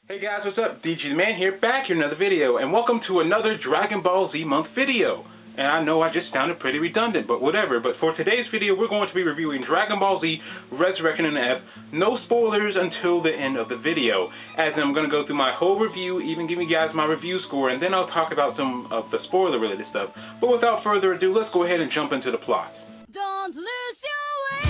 Hey guys, what's up? DG the Man here, back here in another video, and welcome to another Dragon Ball Z month video. And I know I just sounded pretty redundant, but whatever. But for today's video, we're going to be reviewing Dragon Ball Z Resurrection in F. No spoilers until the end of the video, as I'm going to go through my whole review, even give you guys my review score, and then I'll talk about some of the spoiler-related stuff. But without further ado, let's go ahead and jump into the plot. Don't lose your way.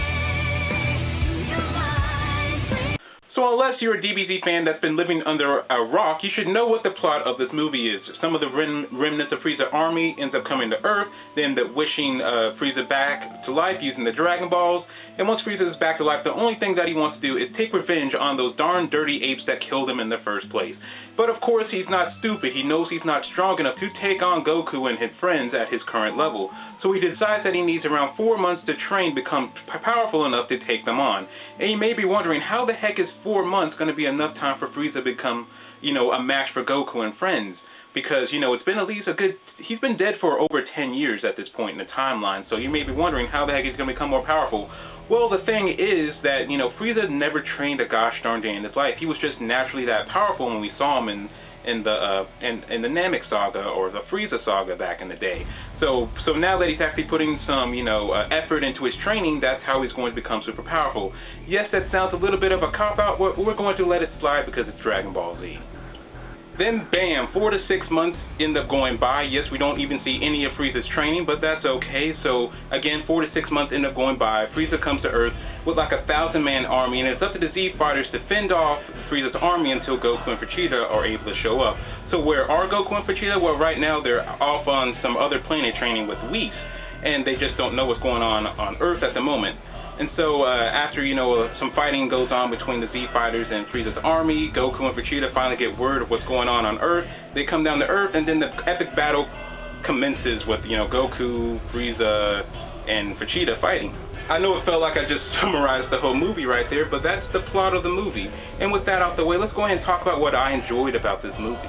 So unless you're a DBZ fan that's been living under a rock, you should know what the plot of this movie is. Some of the remnants of Frieza's army ends up coming to Earth, then wishing Frieza back to life using the Dragon Balls. And once Frieza is back to life, the only thing that he wants to do is take revenge on those darn dirty apes that killed him in the first place. But of course, he's not stupid. He knows he's not strong enough to take on Goku and his friends at his current level. So he decides that he needs around 4 months to train, become powerful enough to take them on. And you may be wondering, how the heck is 4 months going to be enough time for Frieza to become, a match for Goku and friends? Because, it's been at least he's been dead for over 10 years at this point in the timeline. So you may be wondering how the heck he's going to become more powerful. Well, the thing is that, Frieza never trained a gosh darn day in his life. He was just naturally that powerful when we saw him in the Namek saga or the Frieza saga back in the day. So now that he's actually putting some effort into his training, that's how he's going to become super powerful. Yes, that sounds a little bit of a cop-out, but we're going to let it slide because it's Dragon Ball Z. Then bam, 4 to 6 months end up going by. Yes, we don't even see any of Frieza's training, but that's okay. So again, 4 to 6 months end up going by. Frieza comes to Earth with like a 1,000-man army, and it's up to the Z fighters to fend off Frieza's army until Goku and Vegeta are able to show up. So where are Goku and Vegeta? Well, right now they're off on some other planet training with Whis, and they just don't know what's going on Earth at the moment. And so after, some fighting goes on between the Z fighters and Frieza's army, Goku and Vegeta finally get word of what's going on Earth. They come down to Earth, and then the epic battle commences with, Goku, Frieza, and Vegeta fighting. I know it felt like I just summarized the whole movie right there, but that's the plot of the movie. And with that out the way, let's go ahead and talk about what I enjoyed about this movie.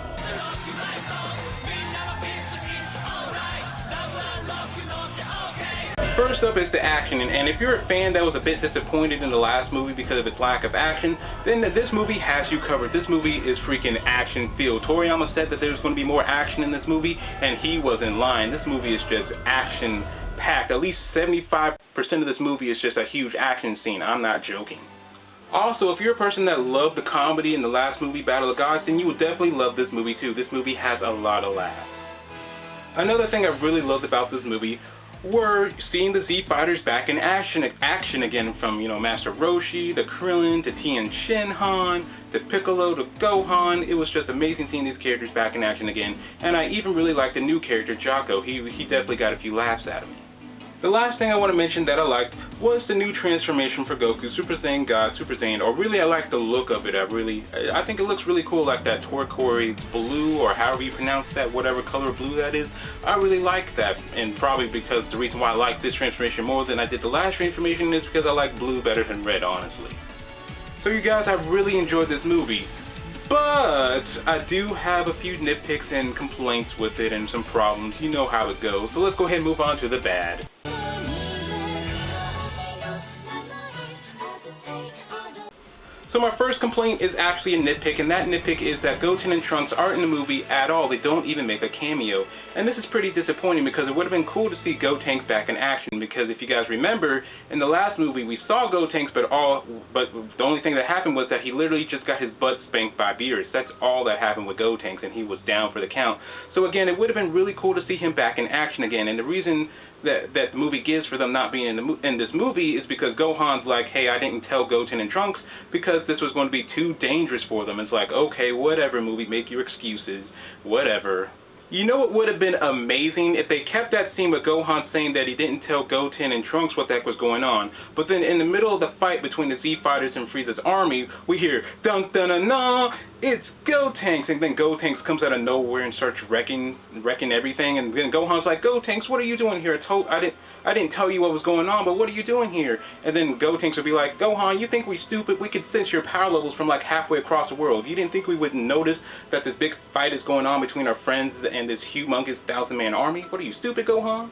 First up is the action, and if you're a fan that was a bit disappointed in the last movie because of its lack of action, then this movie has you covered. This movie is freaking action-filled. Toriyama said that there's going to be more action in this movie, and he was in line. This movie is just action-packed. At least 75% of this movie is just a huge action scene. I'm not joking. Also, if you're a person that loved the comedy in the last movie, Battle of Gods, then you will definitely love this movie too. This movie has a lot of laughs. Another thing I really loved about this movie were seeing the Z fighters back in action again, from Master Roshi to Krillin to Tien Shinhan to Piccolo to Gohan. It was just amazing seeing these characters back in action again, and I even really liked the new character Jaco. He definitely got a few laughs out of me. The last thing I want to mention that I liked was the new transformation for Goku, Super Saiyan God, Super Saiyan, or really I like the look of it. I think it looks really cool, like that turquoise blue, or however you pronounce that, whatever color blue that is. I really like that, and probably because the reason why I like this transformation more than I did the last transformation is because I like blue better than red, honestly. So you guys, I really enjoyed this movie, but I do have a few nitpicks and complaints with it and some problems. You know how it goes. So let's go ahead and move on to the bad. So my first complaint is actually a nitpick, and that nitpick is that Goten and Trunks aren't in the movie at all. They don't even make a cameo. And this is pretty disappointing because it would have been cool to see Gotenks back in action, because if you guys remember, in the last movie we saw Gotenks, but the only thing that happened was that he literally just got his butt spanked by Beerus. That's all that happened with Gotenks, and he was down for the count. So again, it would have been really cool to see him back in action again, and the reason that the movie gives for them not being in this movie is because Gohan's like, hey, I didn't tell Goten and Trunks because this was going to be too dangerous for them. It's like, okay, whatever, movie, make your excuses, whatever. You know what would have been amazing? If they kept that scene with Gohan saying that he didn't tell Goten and Trunks what the heck was going on, but then in the middle of the fight between the Z fighters and Frieza's army, we hear dun dun dun dun, it's Gotenks, and then Gotenks comes out of nowhere and starts wrecking everything, and then Gohan's like, Gotenks, what are you doing here? I didn't tell you what was going on, but what are you doing here? And then Gotenks would be like, Gohan, you think we stupid? We could sense your power levels from like halfway across the world. You didn't think we wouldn't notice that this big fight is going on between our friends and this humongous 1,000-man army? What are you, stupid, Gohan?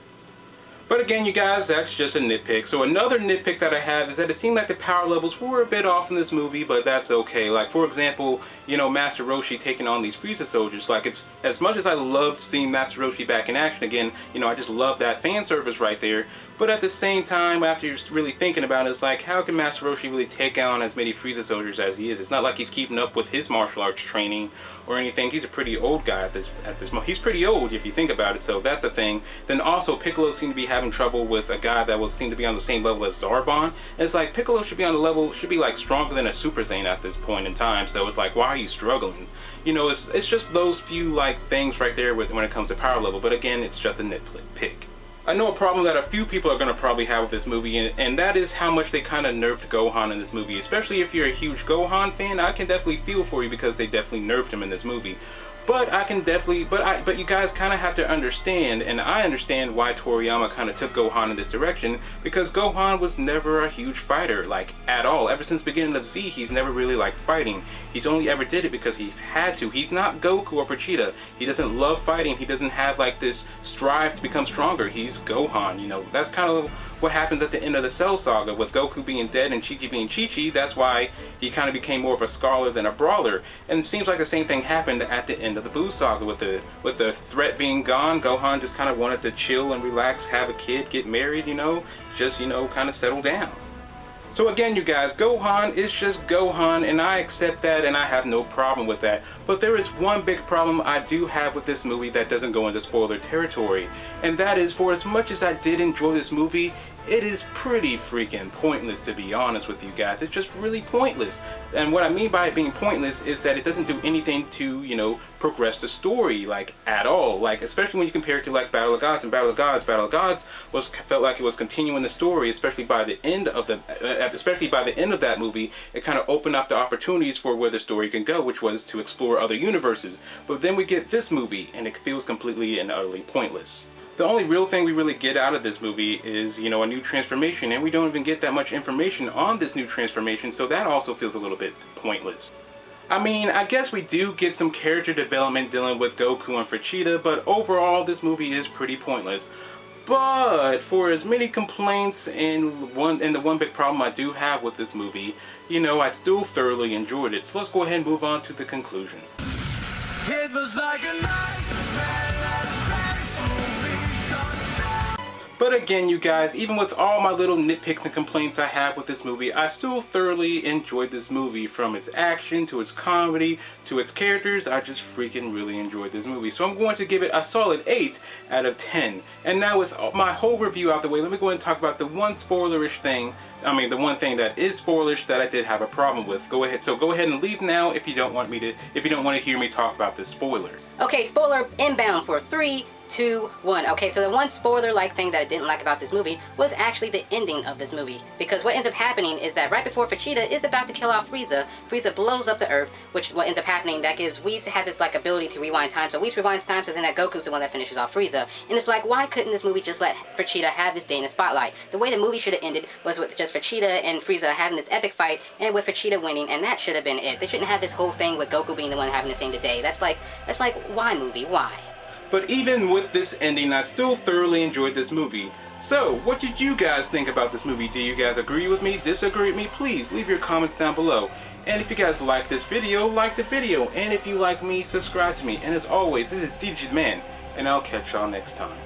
But again, you guys, that's just a nitpick. So another nitpick that I have is that it seemed like the power levels were a bit off in this movie, but that's okay. Like, for example, you know, Master Roshi taking on these Frieza soldiers. Like, it's as much as I love seeing Master Roshi back in action again, you know, I just love that fan service right there. But at the same time, after you're really thinking about it, it's like, how can Master Roshi really take on as many Frieza soldiers as he is? It's not like he's keeping up with his martial arts training or anything. He's a pretty old guy at this moment. He's pretty old if you think about it, so that's the thing. Then also, Piccolo seemed to be having trouble with a guy that seemed to be on the same level as Zarbon. And it's like, Piccolo should be on the level, should be like stronger than a Super Saiyan at this point in time, so it's like, why are you struggling? You know, it's just those few like things right there when it comes to power level, but again, it's just a nitpick. I know a problem that a few people are going to probably have with this movie, and that is how much they kind of nerfed Gohan in this movie. Especially if you're a huge Gohan fan, I can definitely feel for you because they definitely nerfed him in this movie. But I can definitely, but you guys kind of have to understand, and I understand why Toriyama kind of took Gohan in this direction, because Gohan was never a huge fighter, like, at all. Ever since the beginning of Z, he's never really liked fighting. He's only ever did it because he had to. He's not Goku or Vegeta. He doesn't love fighting. He doesn't have, like, this strive to become stronger. He's Gohan, you know. That's kind of what happens at the end of the Cell Saga, with Goku being dead and Chi-Chi being Chi-Chi. That's why he kind of became more of a scholar than a brawler. And it seems like the same thing happened at the end of the Buu Saga, with the threat being gone. Gohan just kind of wanted to chill and relax, have a kid, get married, you know, just, you know, kind of settle down. So again, you guys, Gohan is just Gohan, and I accept that, and I have no problem with that. But there is one big problem I do have with this movie that doesn't go into spoiler territory, and that is, for as much as I did enjoy this movie, it is pretty freaking pointless, to be honest with you guys. It's just really pointless. And what I mean by it being pointless is that it doesn't do anything to, you know, progress the story, like, at all. Like, especially when you compare it to, like, Battle of Gods. And Battle of Gods felt like it was continuing the story, especially by the end of that movie. It kind of opened up the opportunities for where the story can go, which was to explore other universes. But then we get this movie, and it feels completely and utterly pointless. The only real thing we really get out of this movie is, you know, a new transformation, and we don't even get that much information on this new transformation, so that also feels a little bit pointless. I mean, I guess we do get some character development dealing with Goku and Vegeta, but overall, this movie is pretty pointless. But for as many complaints and the one big problem I do have with this movie, you know, I still thoroughly enjoyed it. So let's go ahead and move on to the conclusion. It was like a nightmare. But again, you guys, even with all my little nitpicks and complaints I have with this movie, I still thoroughly enjoyed this movie. From its action, to its comedy, to its characters, I just freaking really enjoyed this movie. So I'm going to give it a solid 8 out of 10. And now with my whole review out the way, let me go ahead and talk about the one spoilerish thing. I mean, the one thing that is spoilerish that I did have a problem with. Go ahead and leave now if you don't want to hear me talk about the spoilers. Okay, spoiler inbound for 3, 2, 1. Okay, so the one spoiler-like thing that I didn't like about this movie was actually the ending of this movie. Because what ends up happening is that right before Vegeta is about to kill off Frieza, Frieza blows up the Earth, which what ends up happening, that gives Whis has this like ability to rewind time. So Whis rewinds time, so then that Goku's the one that finishes off Frieza. And it's like, why couldn't this movie just let Vegeta have this day in the spotlight? The way the movie should have ended was with just Vegeta and Frieza having this epic fight, and with Vegeta winning, and that should have been it. They shouldn't have this whole thing with Goku being the one having to save the day. That's like, why movie? Why? But even with this ending, I still thoroughly enjoyed this movie. So, what did you guys think about this movie? Do you guys agree with me, disagree with me? Please leave your comments down below. And if you guys like this video, like the video. And if you like me, subscribe to me. And as always, this is DBG's Man, and I'll catch y'all next time.